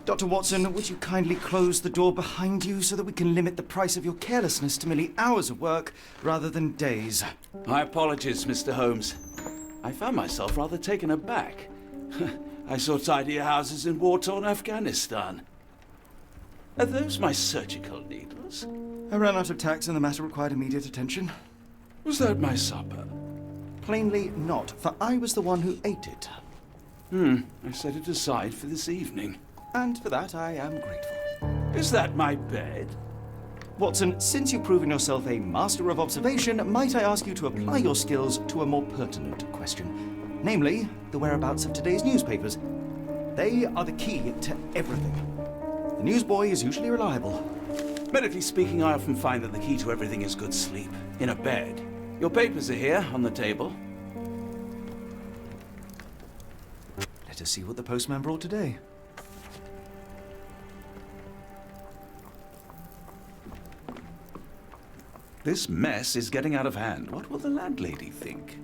Dr. Watson, would you kindly close the door behind you so that we can limit the price of your carelessness to merely hours of work rather than days? My apologies, Mr. Holmes. I found myself rather taken aback. I saw tidier houses in war-torn Afghanistan. Are those my surgical needles? I ran out of tacks and the matter required immediate attention. Was that my supper? Plainly not, for I was the one who ate it. I set it aside for this evening. And for that I am grateful. Is that my bed? Watson, since you've proven yourself a master of observation, might I ask you to apply your skills to a more pertinent question? Namely, the whereabouts of today's newspapers. They are the key to everything. The newsboy is usually reliable. Medically speaking, I often find that the key to everything is good sleep. In a bed. Your papers are here, on the table. Let us see what the postman brought today. This mess is getting out of hand. What will the landlady think?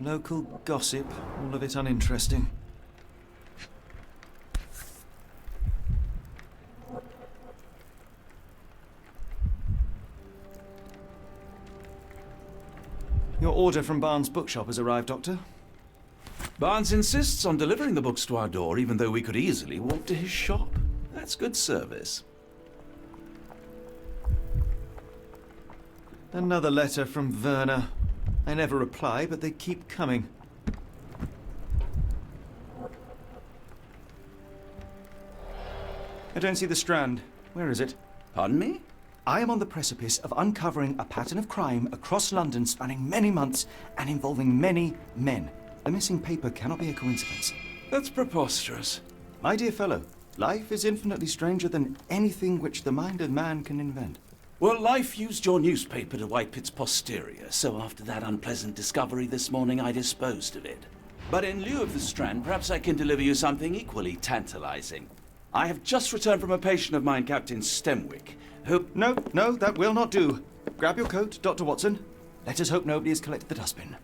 Local gossip, all of it uninteresting. Your order from Barnes' bookshop has arrived, Doctor. Barnes insists on delivering the books to our door, even though we could easily walk to his shop. That's good service. Another letter from Werner. I never reply, but they keep coming. I don't see the Strand. Where is it? Pardon me? I am on the precipice of uncovering a pattern of crime across London spanning many months and involving many men. The missing paper cannot be a coincidence. That's preposterous. My dear fellow, life is infinitely stranger than anything which the mind of man can invent. Well, life used your newspaper to wipe its posterior, so after that unpleasant discovery this morning, I disposed of it. But in lieu of the Strand, perhaps I can deliver you something equally tantalizing. I have just returned from a patient of mine, Captain STENWICK, who... No, that will not do. Grab your coat, Dr. Watson. Let us hope nobody has collected the dustbin.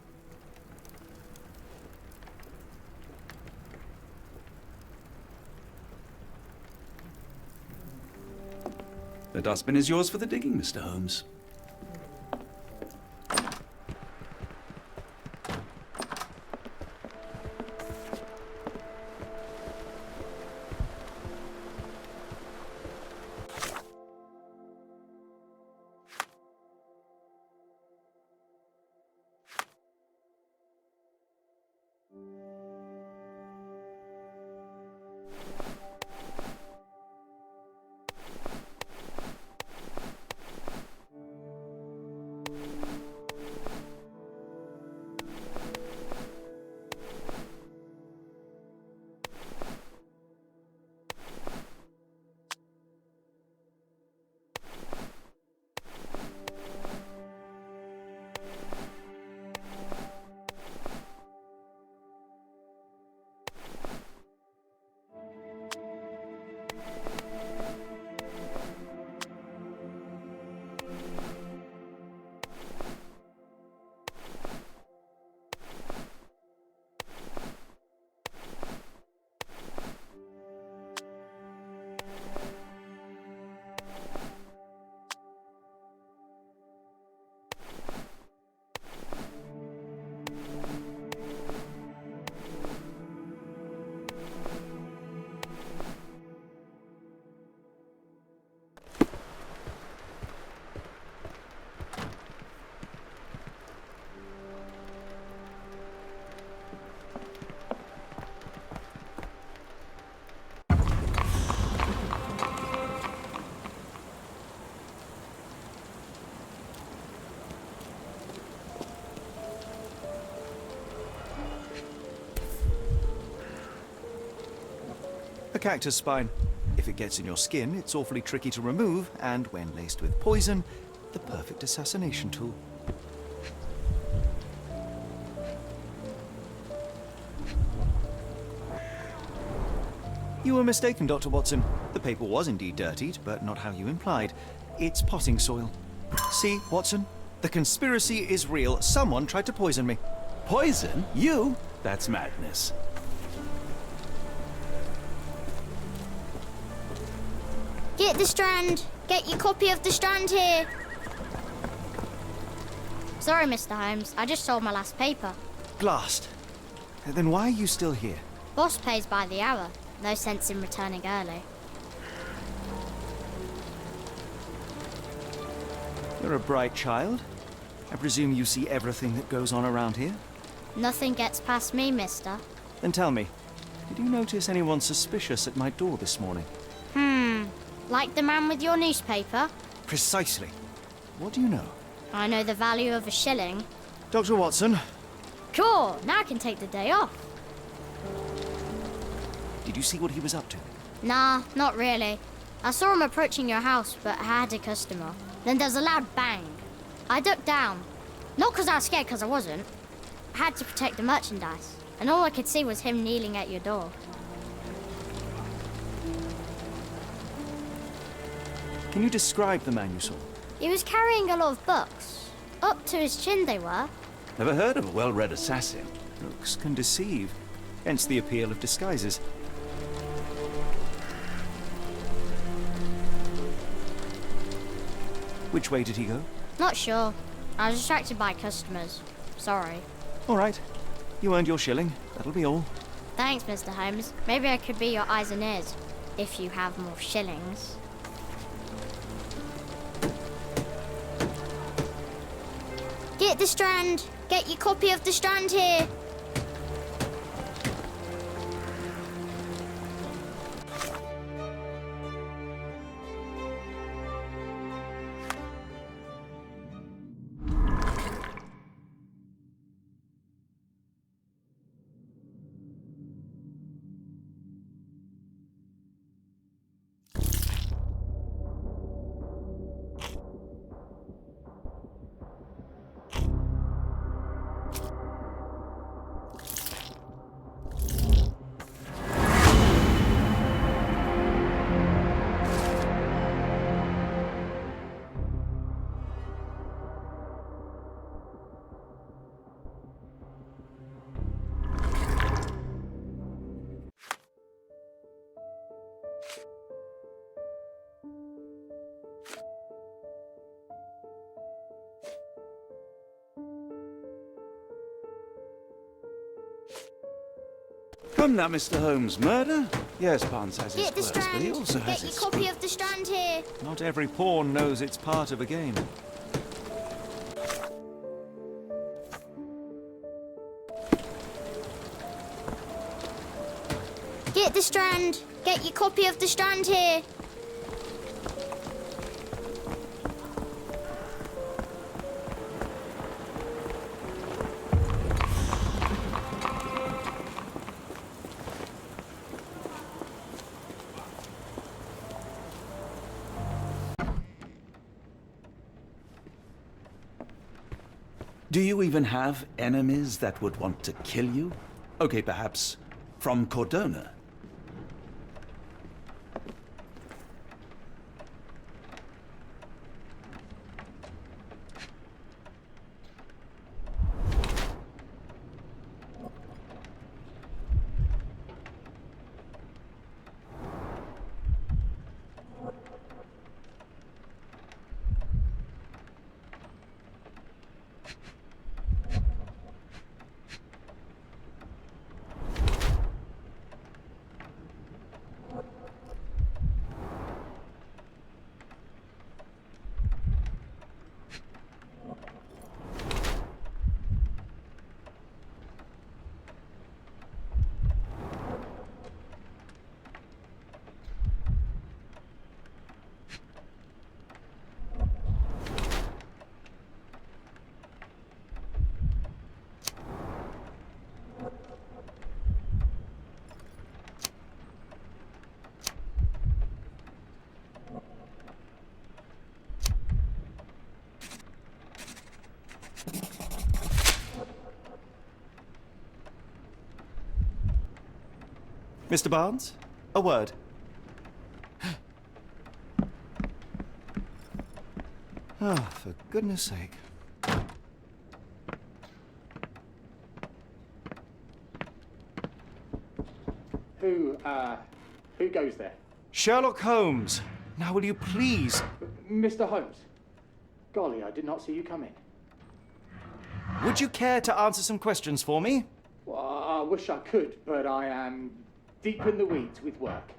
The dustbin is yours for the digging, Mr. Holmes. A cactus spine. If it gets in your skin, it's awfully tricky to remove, and when laced with poison, the perfect assassination tool. You were mistaken, Dr. Watson. The paper was indeed dirtied, but not how you implied. It's potting soil. See, Watson? The conspiracy is real. Someone tried to poison me. Poison? You? That's madness. Get the Strand! Get your copy of the Strand here! Sorry, Mr. Holmes. I just sold my last paper. Blast. Then why are you still here? Boss pays by the hour. No sense in returning early. You're a bright child. I presume you see everything that goes on around here? Nothing gets past me, mister. Then tell me, did you notice anyone suspicious at my door this morning? Like the man with your newspaper? Precisely. What do you know? I know the value of a shilling. Dr. Watson, Cool, now I can take the day off. did you see what he was up to? Nah, not really. I saw him approaching your house, but I had a customer. Then there's a loud bang. I ducked down. Not because I was scared, because I wasn't. I had to protect the merchandise. And all I could see was him kneeling at your door. Can you describe the man you saw? He was carrying a lot of books. Up to his chin they were. Never heard of a well-read assassin. Looks can deceive. Hence the appeal of disguises. Which way did he go? Not sure. I was distracted by customers. Sorry. All right. You earned your shilling. That'll be all. Thanks, Mr. Holmes. Maybe I could be your eyes and ears. If you have more shillings. Get the Strand! Get your copy of the Strand here! Come now, Mr. Holmes. Murder? Yes, Barnes has his Get the quirks, but he Strand! also has Get your his... copy of the Strand here! Not every pawn knows it's part of a game. Get the Strand! Get your copy of the Strand here! Do you even have enemies that would want to kill you? Okay, perhaps from Cordona. Mr. Barnes, a word. Ah, for goodness sake. Who goes there? Sherlock Holmes. Now will you please... Mr. Holmes. Golly, I did not see you come in. Would you care to answer some questions for me? Well, I wish I could, but I am deep in the weeds with work.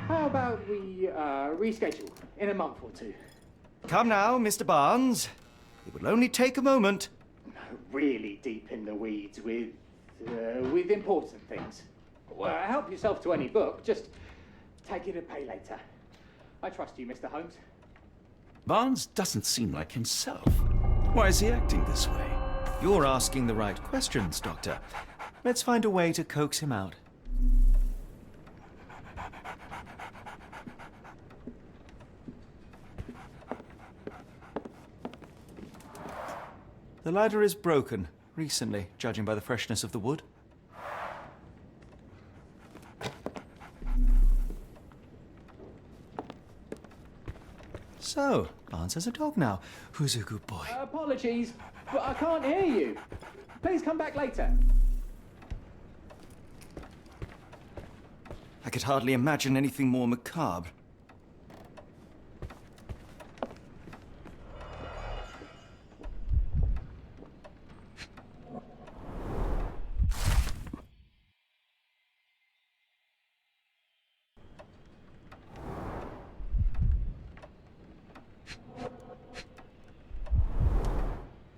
How about we reschedule in a month or two? Come now, Mr. Barnes. It will only take a moment. Really deep in the weeds with important things. Well, help yourself to any book. Just take it and pay later. I trust you, Mr. Holmes. Barnes doesn't seem like himself. Why is he acting this way? You're asking the right questions, Doctor. Let's find a way to coax him out. The ladder is broken, recently, judging by the freshness of the wood. So, Barnes has a dog now. Who's a good boy? Apologies, but I can't hear you. Please come back later. I could hardly imagine anything more macabre.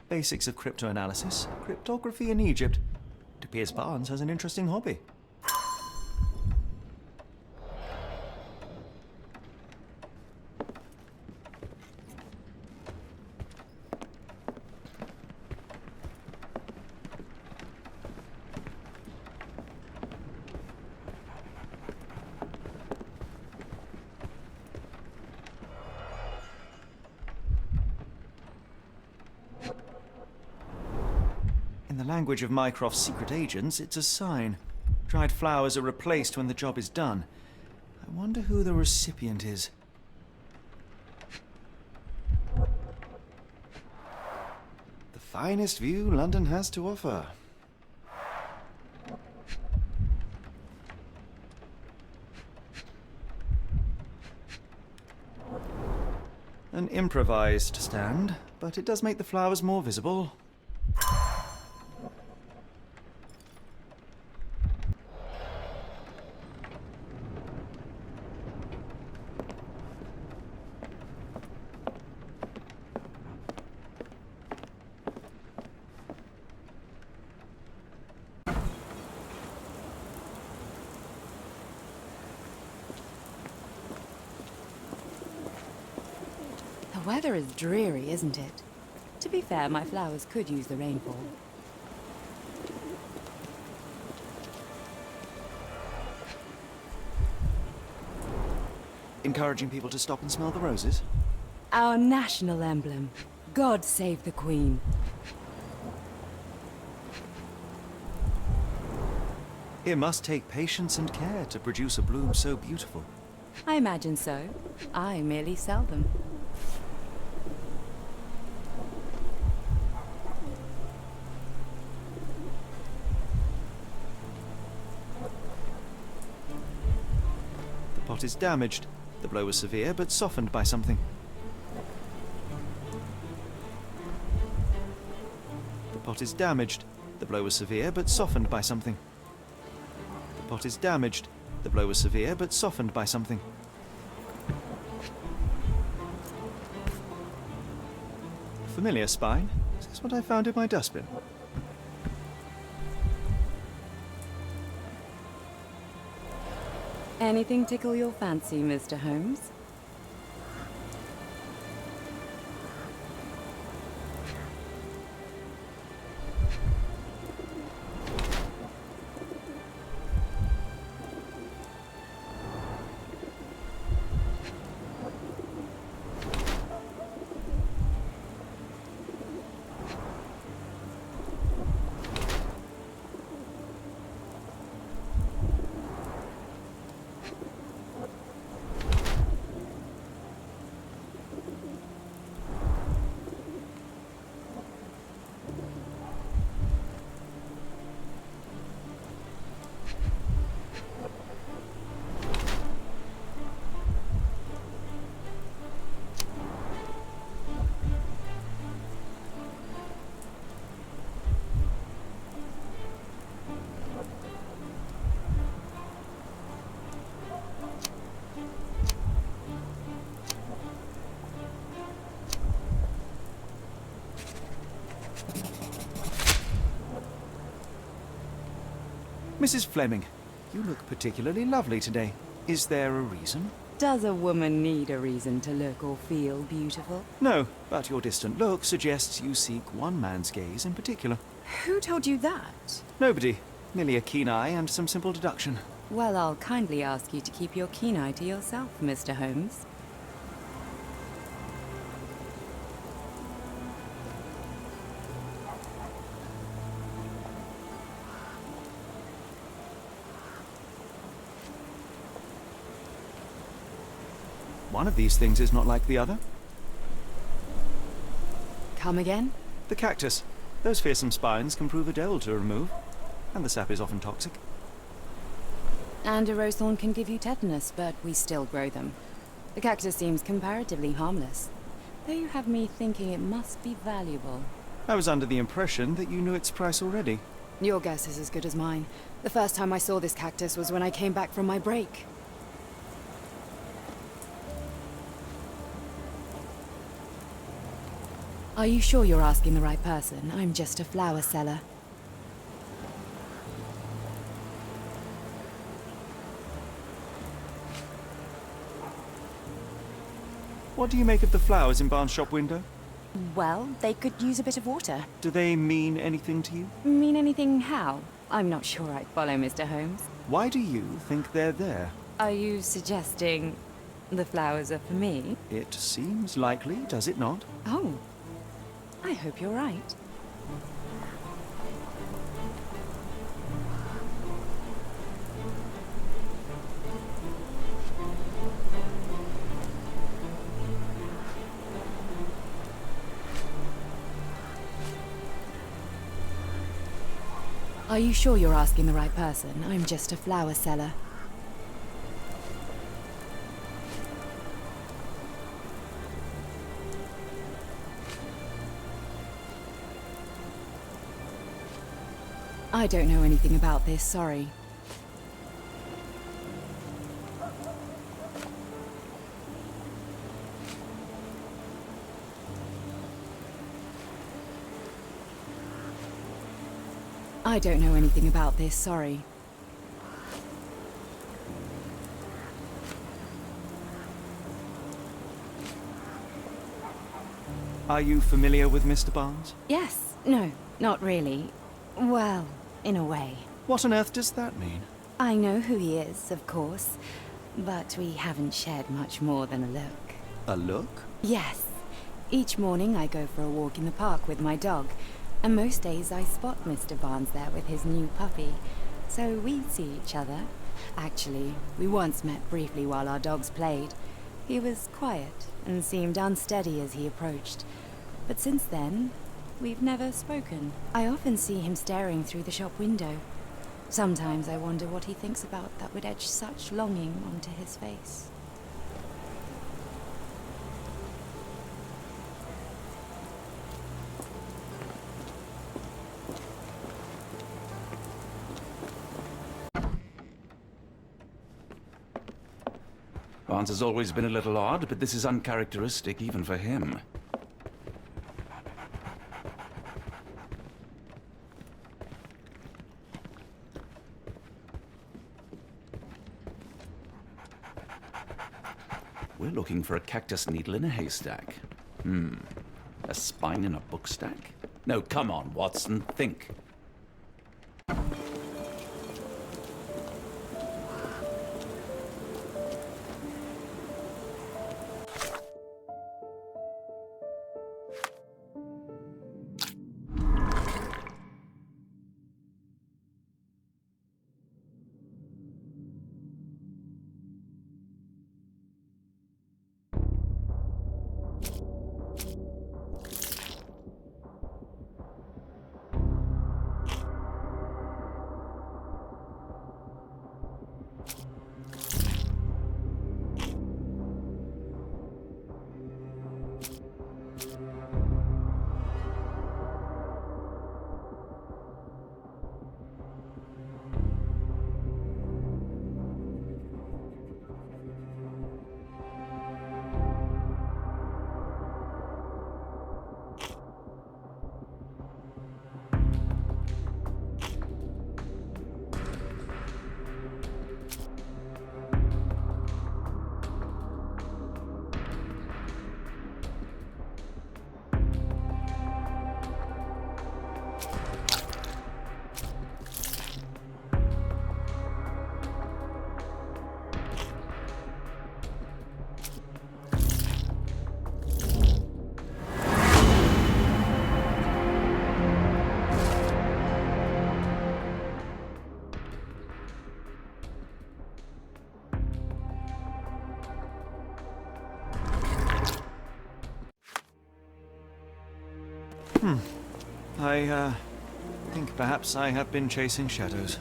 Basics of cryptoanalysis, cryptography in Egypt. It appears Barnes has an interesting hobby. In the language of Mycroft's secret agents, it's a sign. Dried flowers are replaced when the job is done. I wonder who the recipient is. The finest view London has to offer. An improvised stand, but it does make the flowers more visible. The weather is dreary, isn't it? To be fair, my flowers could use the rainfall. Encouraging people to stop and smell the roses? Our national emblem. God save the Queen. It must take patience and care to produce a bloom so beautiful. I imagine so. I merely sell them. The pot is damaged. The blow was severe, but softened by something. The pot is damaged. The blow was severe, but softened by something. The pot is damaged. The blow was severe, but softened by something. Familiar spine? Is this what I found in my dustbin? Anything tickle your fancy, Mr. Holmes? Mrs. Fleming, you look particularly lovely today. Is there a reason? Does a woman need a reason to look or feel beautiful? No, but your distant look suggests you seek one man's gaze in particular. Who told you that? Nobody. Merely a keen eye and some simple deduction. Well, I'll kindly ask you to keep your keen eye to yourself, Mr. Holmes. One of these things is not like the other. Come again? The cactus. Those fearsome spines can prove a devil to remove, and the sap is often toxic. And a rose thorn can give you tetanus, but we still grow them. The cactus seems comparatively harmless, though you have me thinking it must be valuable. I was under the impression that you knew its price already. Your guess is as good as mine. The first time I saw this cactus was when I came back from my break. Are you sure you're asking the right person? I'm just a flower seller. What do you make of the flowers in Barnes' shop window? Well, they could use a bit of water. Do they mean anything to you? Mean anything how? I'm not sure I'd follow, Mr. Holmes. Why do you think they're there? Are you suggesting the flowers are for me? It seems likely, does it not? Oh, I hope you're right. Are you sure you're asking the right person? I'm just a flower seller. I don't know anything about this, sorry. I don't know anything about this, sorry. Are you familiar with Mr. Barnes? Yes, no, not really. Well, in a way. What on earth does that mean? I know who he is, of course, but we haven't shared much more than a look. A look? Yes. Each morning I go for a walk in the park with my dog, and most days I spot Mr. Barnes there with his new puppy, so we see each other. Actually, we once met briefly while our dogs played. He was quiet and seemed unsteady as he approached, but since then, we've never spoken. I often see him staring through the shop window. Sometimes I wonder what he thinks about that would etch such longing onto his face. Barnes has always been a little odd, but this is uncharacteristic even for him. We're looking for a cactus needle in a haystack. A spine in a book stack? No, come on, Watson, think. I think perhaps I have been chasing shadows.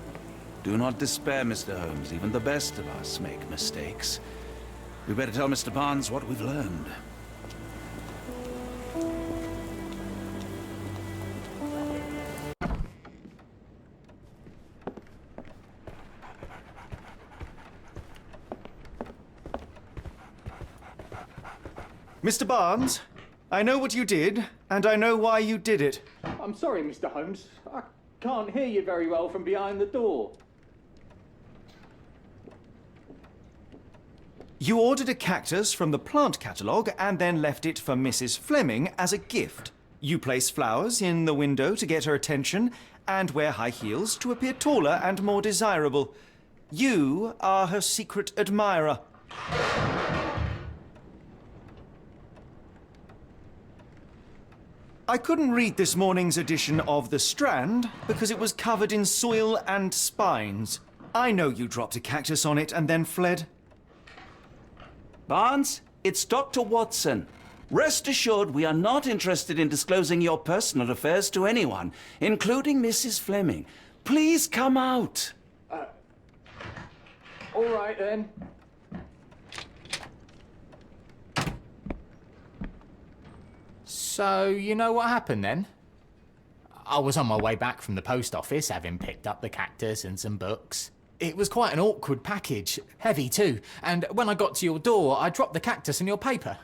Do not despair, Mr. Holmes. Even the best of us make mistakes. We better tell Mr. Barnes what we've learned. Mr. Barnes, I know what you did, and I know why you did it. I'm sorry, Mr. Holmes. I can't hear you very well from behind the door. You ordered a cactus from the plant catalogue and then left it for Mrs. Fleming as a gift. You place flowers in the window to get her attention and wear high heels to appear taller and more desirable. You are her secret admirer. I couldn't read this morning's edition of The Strand because it was covered in soil and spines. I know you dropped a cactus on it and then fled. Barnes, it's Dr. Watson. Rest assured we are not interested in disclosing your personal affairs to anyone, including Mrs. Fleming. Please come out. All right, then. So, you know what happened then? I was on my way back from the post office, having picked up the cactus and some books. It was quite an awkward package, heavy too, and when I got to your door, I dropped the cactus and your paper.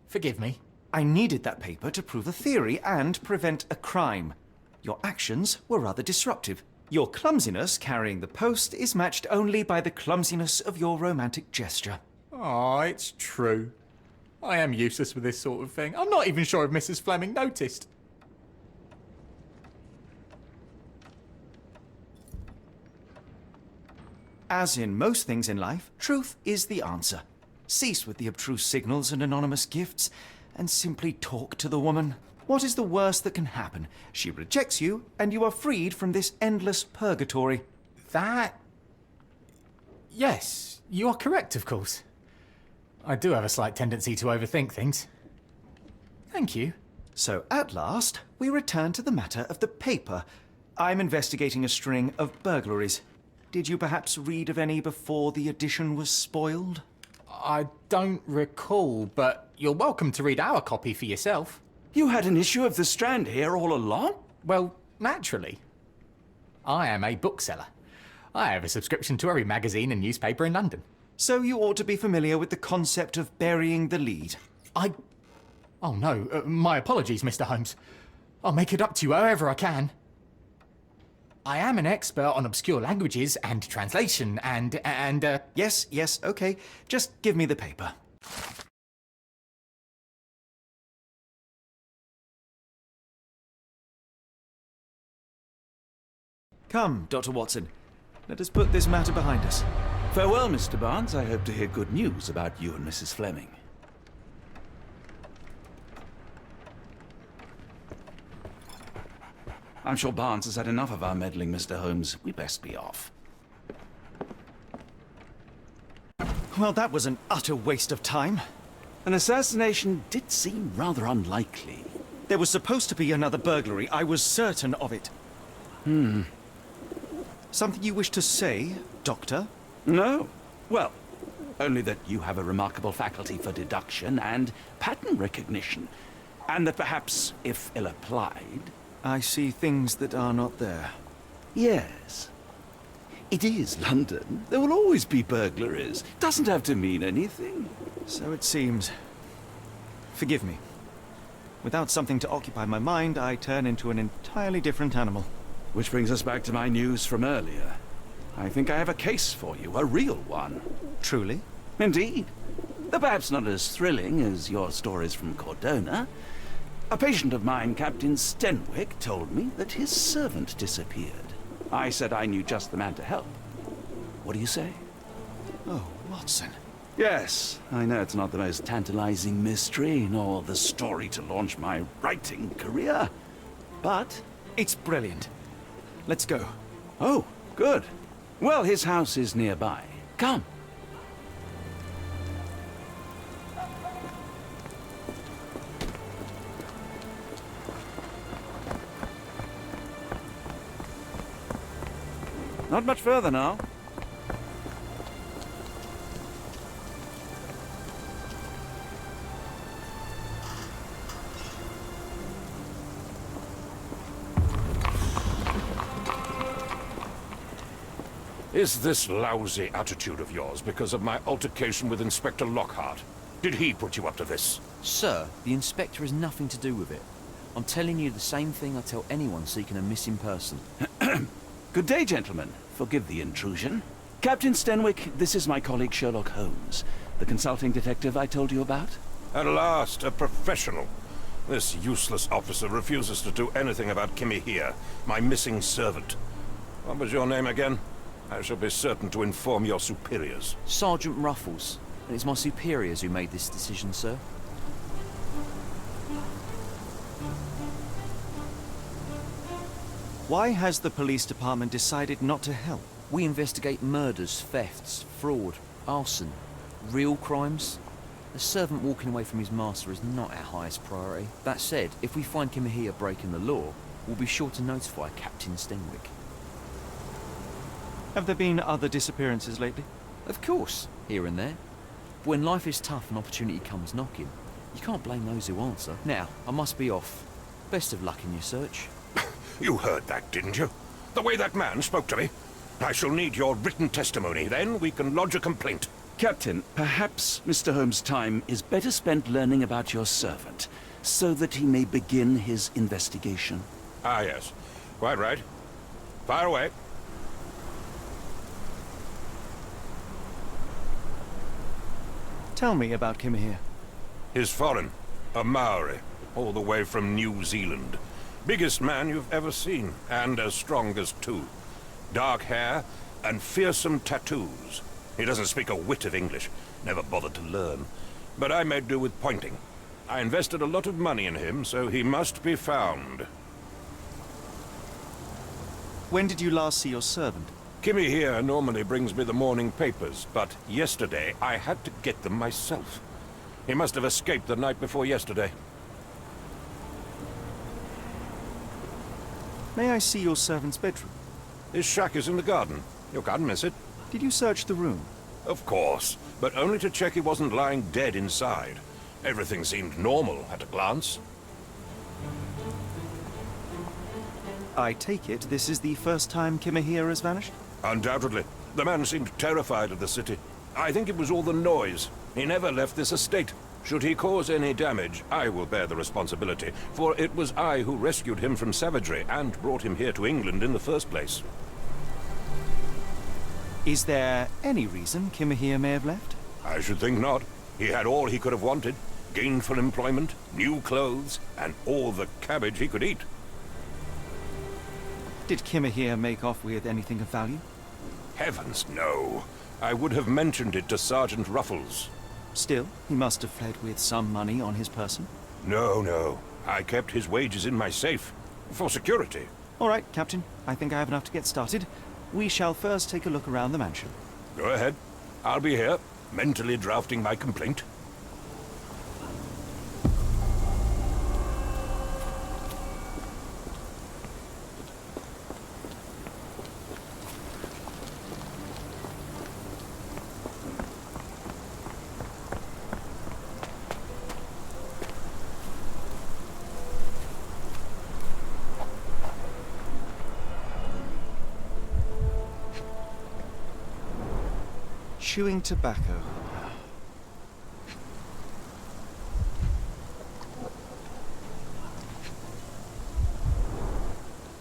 Forgive me. I needed that paper to prove a theory and prevent a crime. Your actions were rather disruptive. Your clumsiness carrying the post is matched only by the clumsiness of your romantic gesture. Oh, it's true. I am useless with this sort of thing. I'm not even sure if Mrs. Fleming noticed. As in most things in life, truth is the answer. Cease with the abstruse signals and anonymous gifts, and simply talk to the woman. What is the worst that can happen? She rejects you, and you are freed from this endless purgatory. That... Yes, you are correct, of course. I do have a slight tendency to overthink things. Thank you. So at last, we return to the matter of the paper. I'm investigating a string of burglaries. Did you perhaps read of any before the edition was spoiled? I don't recall, but you're welcome to read our copy for yourself. You had an issue of The Strand here all along? Well, naturally. I am a bookseller. I have a subscription to every magazine and newspaper in London. So you ought to be familiar with the concept of burying the lead. Oh no, my apologies, Mr. Holmes. I'll make it up to you however I can. I am an expert on obscure languages and translation and Yes, okay. Just give me the paper. Come, Dr. Watson. Let us put this matter behind us. Farewell, Mr. Barnes. I hope to hear good news about you and Mrs. Fleming. I'm sure Barnes has had enough of our meddling, Mr. Holmes. We best be off. Well, that was an utter waste of time. An assassination did seem rather unlikely. There was supposed to be another burglary. I was certain of it. Something you wish to say, Doctor? No. Well, only that you have a remarkable faculty for deduction and pattern recognition. And that perhaps, if ill-applied... I see things that are not there. Yes. It is London. There will always be burglaries. Doesn't have to mean anything. So it seems. Forgive me. Without something to occupy my mind, I turn into an entirely different animal. Which brings us back to my news from earlier. I think I have a case for you, a real one. Truly? Indeed. Though perhaps not as thrilling as your stories from Cordona. A patient of mine, Captain STENWICK, told me that his servant disappeared. I said I knew just the man to help. What do you say? Oh, Watson. Yes, I know it's not the most tantalizing mystery, nor the story to launch my writing career. But... it's brilliant. Let's go. Oh, good. Well, his house is nearby. Come. Not much further now. Is this lousy attitude of yours because of my altercation with Inspector Lockhart? Did he put you up to this? Sir, the inspector has nothing to do with it. I'm telling you the same thing I tell anyone seeking a missing person. Good day, gentlemen. Forgive the intrusion. Captain Stenwick, this is my colleague Sherlock Holmes, the consulting detective I told you about. At last, a professional. This useless officer refuses to do anything about Kimmy here, my missing servant. What was your name again? I shall be certain to inform your superiors. Sergeant Ruffles. And it's my superiors who made this decision, sir. Why has the police department decided not to help? We investigate murders, thefts, fraud, arson, real crimes. A servant walking away from his master is not our highest priority. That said, if we find Kimahia breaking the law, we'll be sure to notify Captain Stenwick. Have there been other disappearances lately? Of course, here and there. But when life is tough and opportunity comes knocking, you can't blame those who answer. Now, I must be off. Best of luck in your search. You heard that, didn't you? The way that man spoke to me. I shall need your written testimony, then we can lodge a complaint. Captain, perhaps Mr. Holmes' time is better spent learning about your servant, so that he may begin his investigation. Ah, yes. Quite right. Fire away. Tell me about Kimahia. He's foreign. A Maori. All the way from New Zealand. Biggest man you've ever seen, and as strong as two. Dark hair and fearsome tattoos. He doesn't speak a whit of English. Never bothered to learn. But I made do with pointing. I invested a lot of money in him, so he must be found. When did you last see your servant? Kimmy here normally brings me the morning papers, but yesterday I had to get them myself. He must have escaped the night before yesterday. May I see your servant's bedroom? His shack is in the garden. You can't miss it. Did you search the room? Of course, but only to check he wasn't lying dead inside. Everything seemed normal at a glance. I take it this is the first time Kimahia has vanished? Undoubtedly. The man seemed terrified of the city. I think it was all the noise. He never left this estate. Should he cause any damage, I will bear the responsibility, for it was I who rescued him from savagery and brought him here to England in the first place. Is there any reason Kimahia may have left? I should think not. He had all he could have wanted. Gainful employment, new clothes, and all the cabbage he could eat. Did Kimahia make off with anything of value? Heavens, no. I would have mentioned it to Sergeant Ruffles. Still, he must have fled with some money on his person. No. I kept his wages in my safe. For security. All right, Captain. I think I have enough to get started. We shall first take a look around the mansion. Go ahead. I'll be here, mentally drafting my complaint. Chewing tobacco.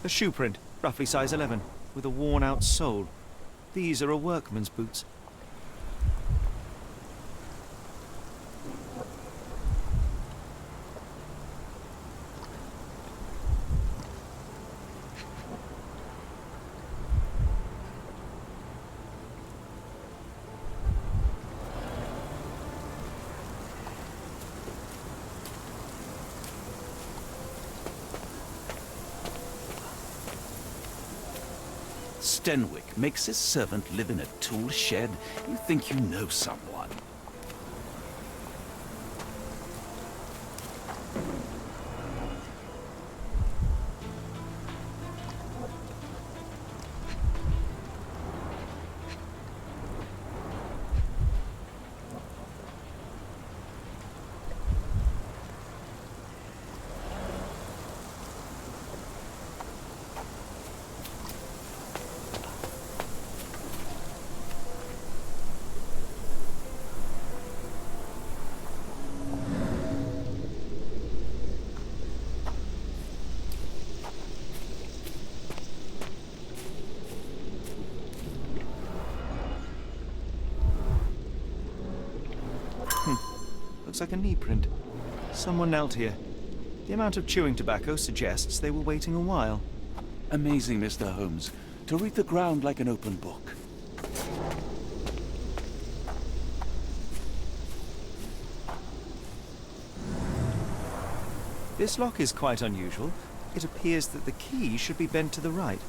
A shoe print, roughly size 11, with a worn-out sole. These are a workman's boots. Stenwick makes his servant live in a tool shed. You think you know someone. Looks like a knee print. Someone knelt here. The amount of chewing tobacco suggests they were waiting a while. Amazing, Mr. Holmes. To read the ground like an open book. This lock is quite unusual. It appears that the key should be bent to the right.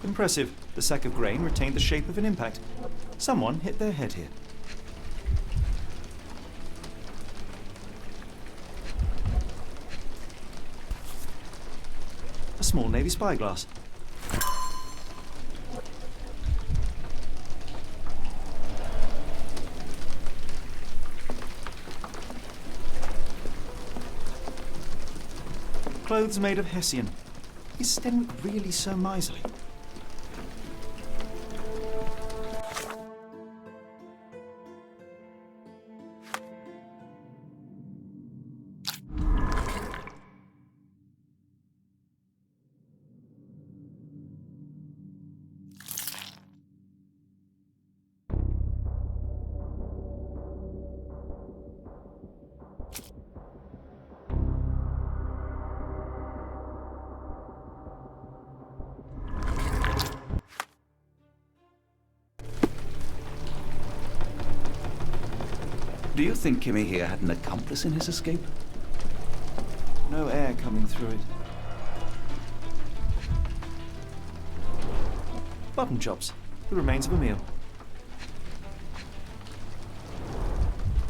Impressive. The sack of grain retained the shape of an impact. Someone hit their head here. A small navy spyglass. Clothes made of Hessian. Is Stenwick really so miserly? Do you think Kimmy here had an accomplice in his escape? No air coming through it. Button chops. The remains of a meal.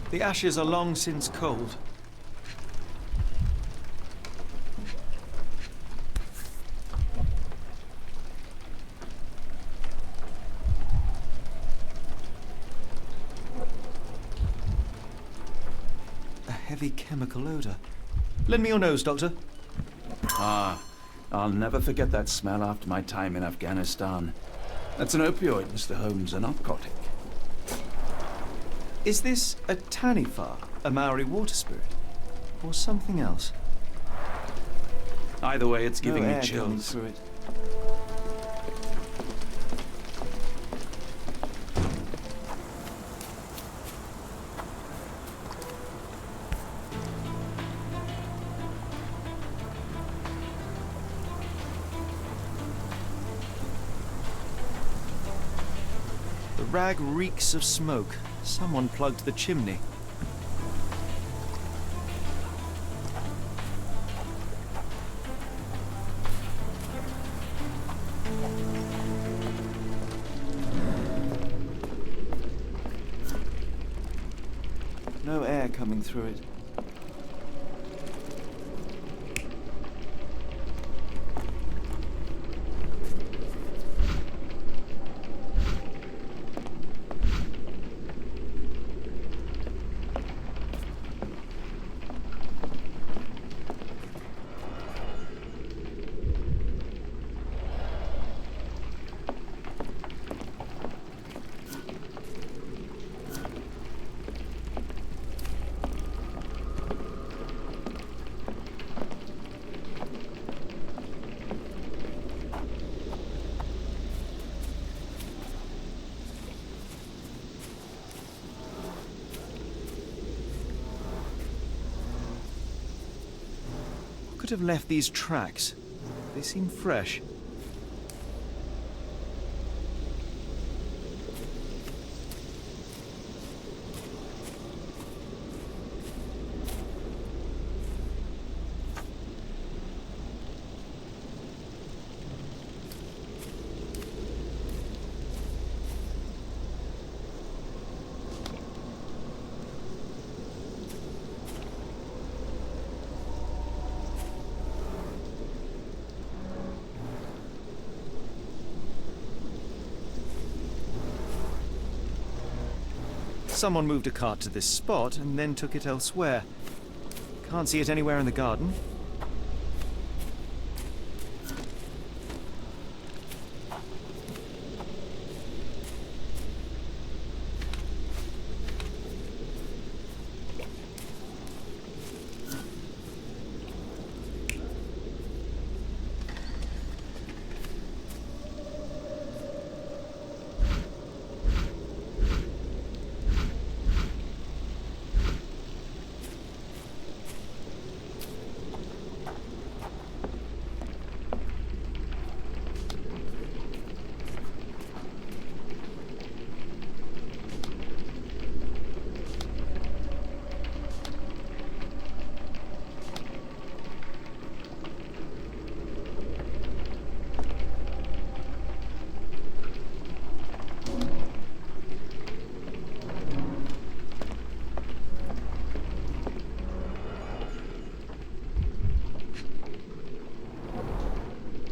The ashes are long since cold. Heavy chemical odor. Lend me your nose, Doctor. Ah, I'll never forget that smell after my time in Afghanistan. That's an opioid, Mr. Holmes, a narcotic. Is this a Tanifar, a Maori water spirit, or something else? Either way, it's giving No me air coming chills. through it. The rag reeks of smoke. Someone plugged the chimney. No air coming through it. Could have left these tracks. They seem fresh. Someone moved a cart to this spot and then took it elsewhere. Can't see it anywhere in the garden.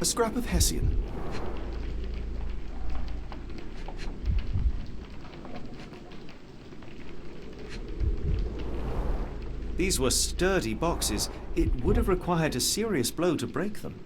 A scrap of Hessian. These were sturdy boxes. It would have required a serious blow to break them.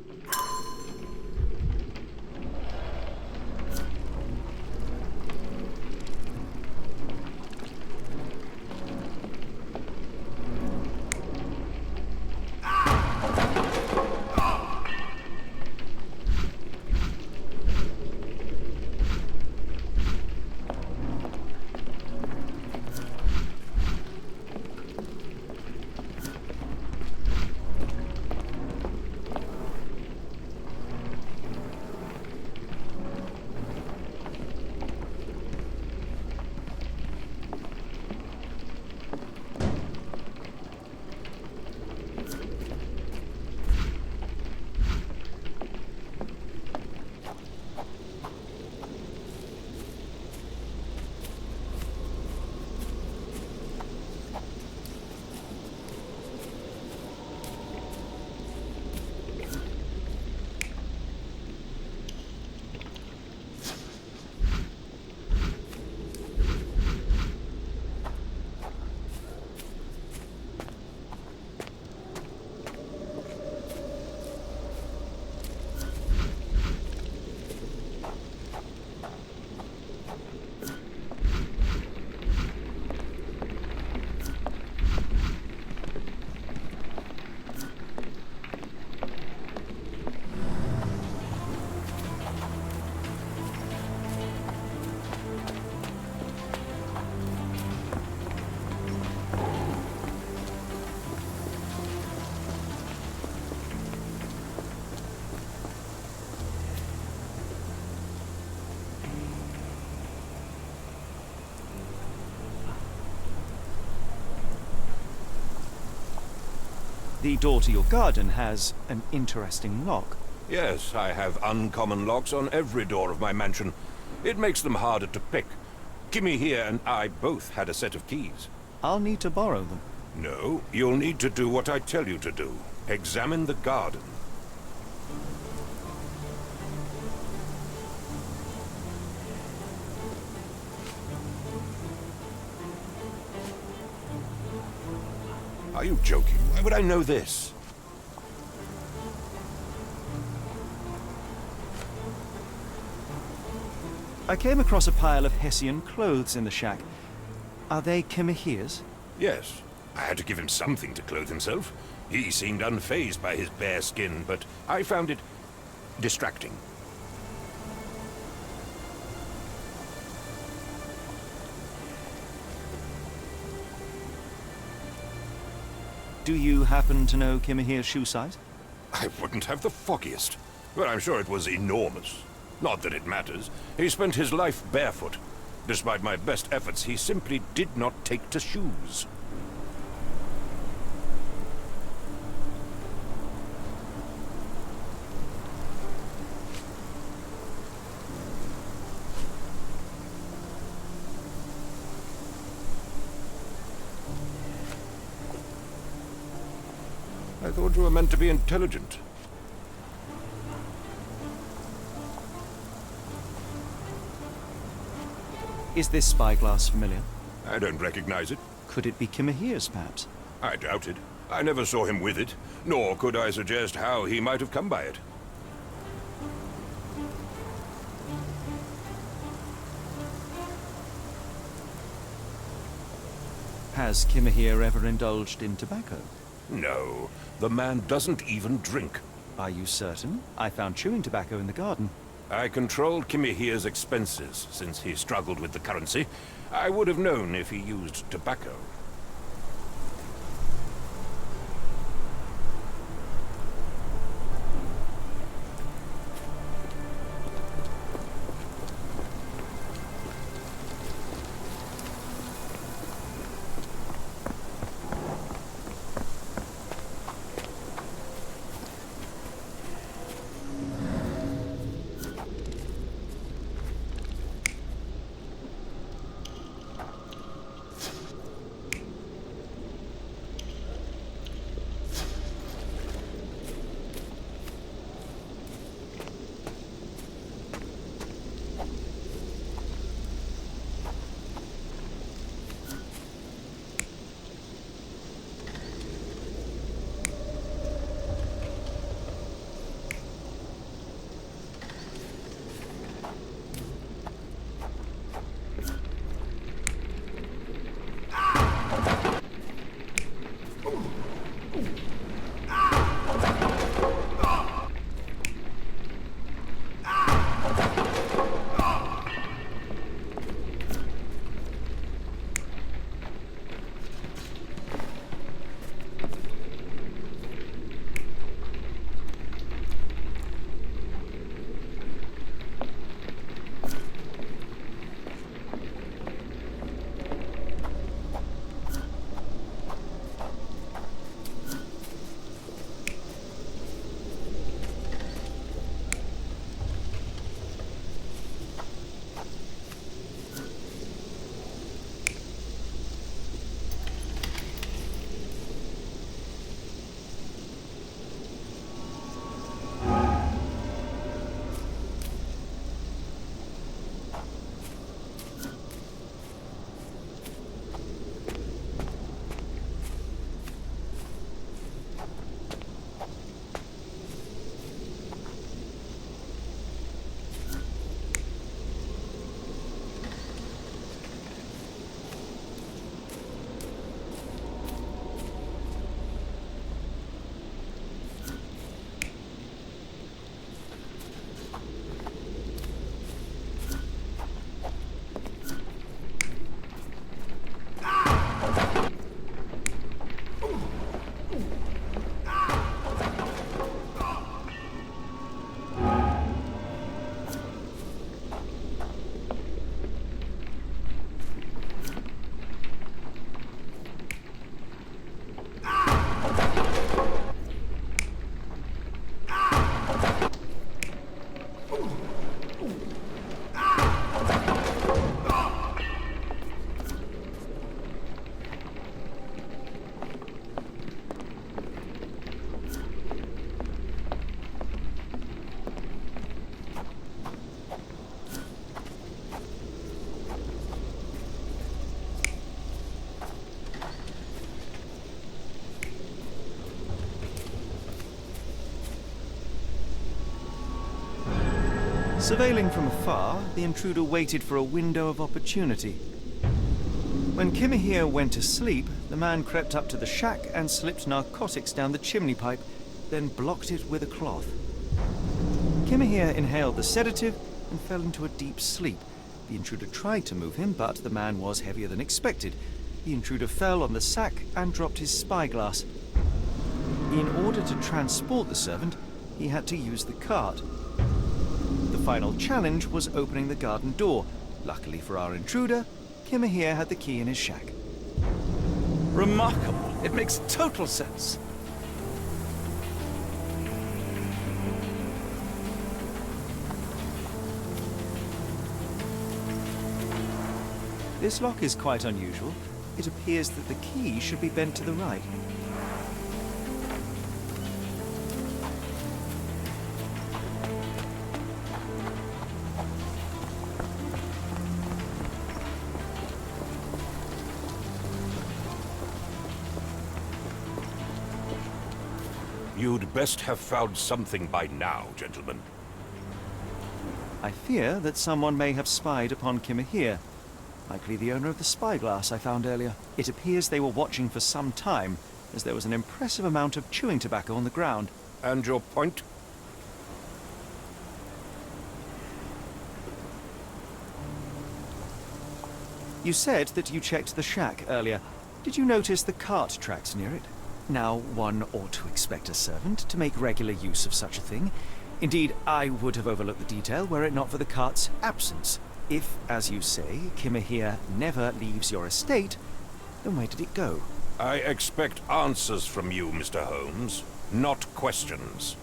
The door to your garden has an interesting lock. Yes, I have uncommon locks on every door of my mansion. It makes them harder to pick. Kimmy here and I both had a set of keys. I'll need to borrow them. No, you'll need to do what I tell you to do. Examine the garden. Are you joking? Why would I know this? I came across a pile of Hessian clothes in the shack. Are they Kimahir's? Yes. I had to give him something to clothe himself. He seemed unfazed by his bare skin, but I found it distracting. Do you happen to know Kimahir's shoe size? I wouldn't have the foggiest. But I'm sure it was enormous. Not that it matters. He spent his life barefoot. Despite my best efforts, he simply did not take to shoes. I thought you were meant to be intelligent. Is this spyglass familiar? I don't recognize it. Could it be Kimahir's, perhaps? I doubt it. I never saw him with it, nor could I suggest how he might have come by it. Has Kimahir ever indulged in tobacco? No, the man doesn't even drink. Are you certain? I found chewing tobacco in the garden. I controlled Kimahir's expenses since he struggled with the currency. I would have known if he used tobacco. Surveilling from afar, the intruder waited for a window of opportunity. When Kimahir went to sleep, the man crept up to the shack and slipped narcotics down the chimney pipe, then blocked it with a cloth. Kimahir inhaled the sedative and fell into a deep sleep. The intruder tried to move him, but the man was heavier than expected. The intruder fell on the sack and dropped his spyglass. In order to transport the servant, he had to use the cart. The final challenge was opening the garden door. Luckily for our intruder, Kimahir had the key in his shack. Remarkable. It makes total sense. This lock is quite unusual. It appears that the key should be bent to the right. You'd best have found something by now, gentlemen. I fear that someone may have spied upon Kimahir. Likely the owner of the spyglass I found earlier. It appears they were watching for some time, as there was an impressive amount of chewing tobacco on the ground. And your point? You said that you checked the shack earlier. Did you notice the cart tracks near it? Now, one ought to expect a servant to make regular use of such a thing. Indeed, I would have overlooked the detail were it not for the cart's absence. If, as you say, Kimahir never leaves your estate, then where did it go? I expect answers from you, Mr. Holmes, not questions.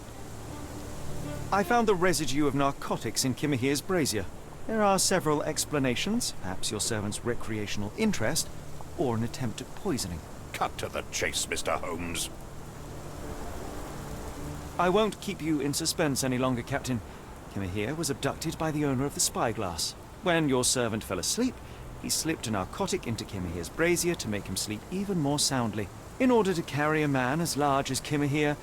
I found the residue of narcotics in Kimahir's brazier. There are several explanations, perhaps your servant's recreational interest, or an attempt at poisoning. Cut to the chase, Mr. Holmes. I won't keep you in suspense any longer, Captain. Kimahir was abducted by the owner of the spyglass. When your servant fell asleep, he slipped a narcotic into Kimahir's brazier to make him sleep even more soundly. In order to carry a man as large as Kimahir,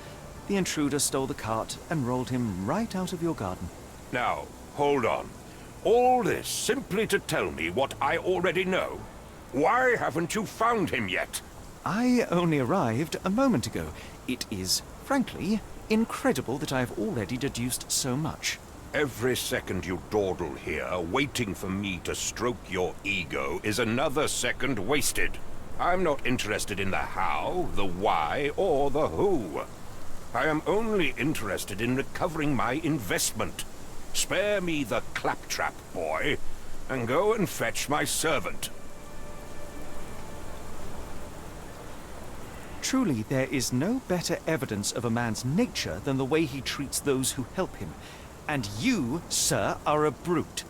the intruder stole the cart and rolled him right out of your garden. Now, hold on. All this simply to tell me what I already know? Why haven't you found him yet? I only arrived a moment ago. It is, frankly, incredible that I have already deduced so much. Every second you dawdle here, waiting for me to stroke your ego, is another second wasted. I'm not interested in the how, the why, or the who. I am only interested in recovering my investment. Spare me the claptrap, boy, and go and fetch my servant. Truly, there is no better evidence of a man's nature than the way he treats those who help him. And you, sir, are a brute.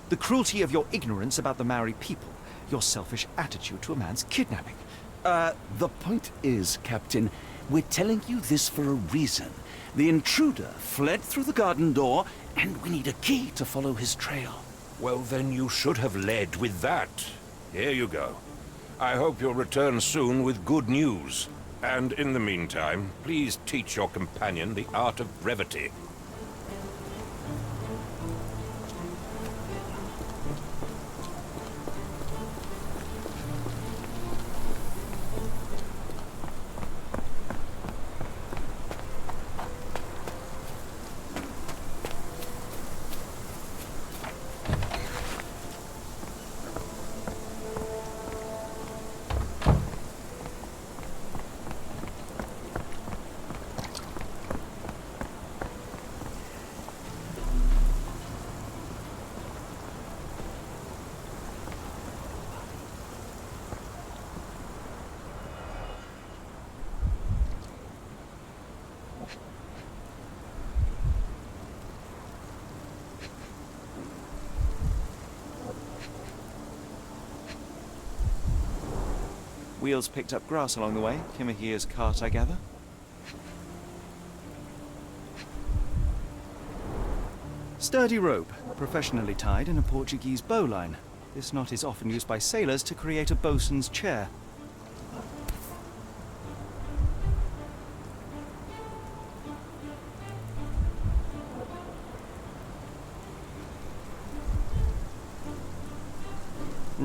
The cruelty of your ignorance about the Maori people, your selfish attitude to a man's kidnapping. The point is, Captain, we're telling you this for a reason. The intruder fled through the garden door, and we need a key to follow his trail. Well, then you should have led with that. Here you go. I hope you'll return soon with good news. And in the meantime, please teach your companion the art of brevity. Wheels picked up grass along the way. Kimahir's cart, I gather. Sturdy rope, professionally tied in a Portuguese bowline. This knot is often used by sailors to create a bosun's chair.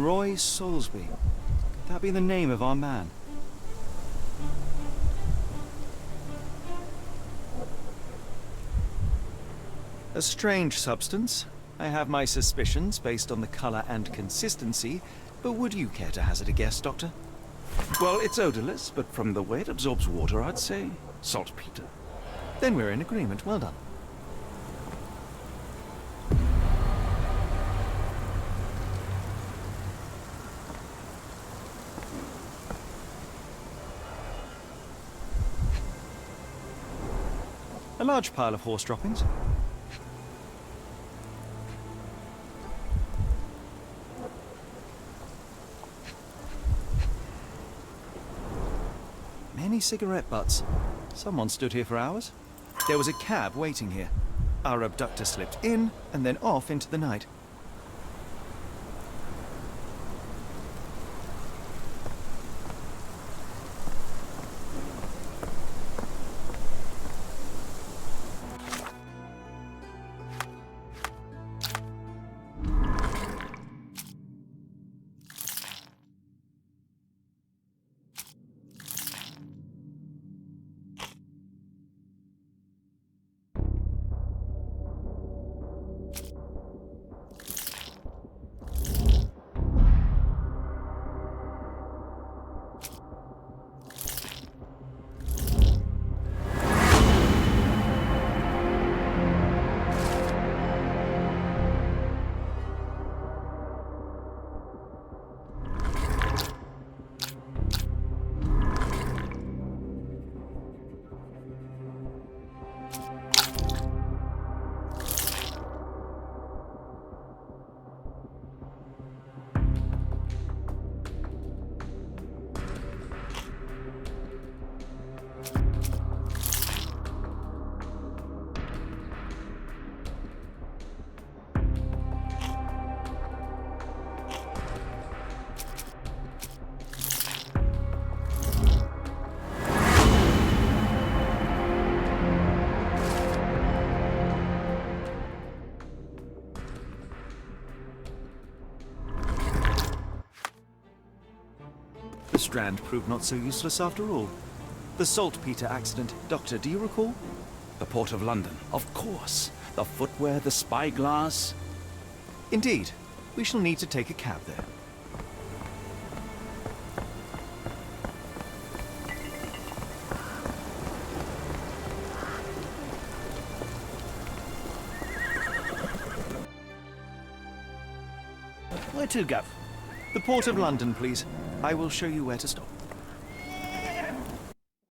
Roy Soulsby. Could that be the name of our man? A strange substance. I have my suspicions based on the color and consistency, but would you care to hazard a guess, Doctor? Well, it's odorless, but from the way it absorbs water, I'd say saltpeter. Then we're in agreement. Well done. A large pile of horse droppings. Many cigarette butts. Someone stood here for hours. There was a cab waiting here. Our abductor slipped in and then off into the night. The Strand proved not so useless after all. The saltpeter accident. Doctor, do you recall? The Port of London, of course. The footwear, the spyglass. Indeed. We shall need to take a cab there. Where to, Gov? The Port of London, please. I will show you where to stop.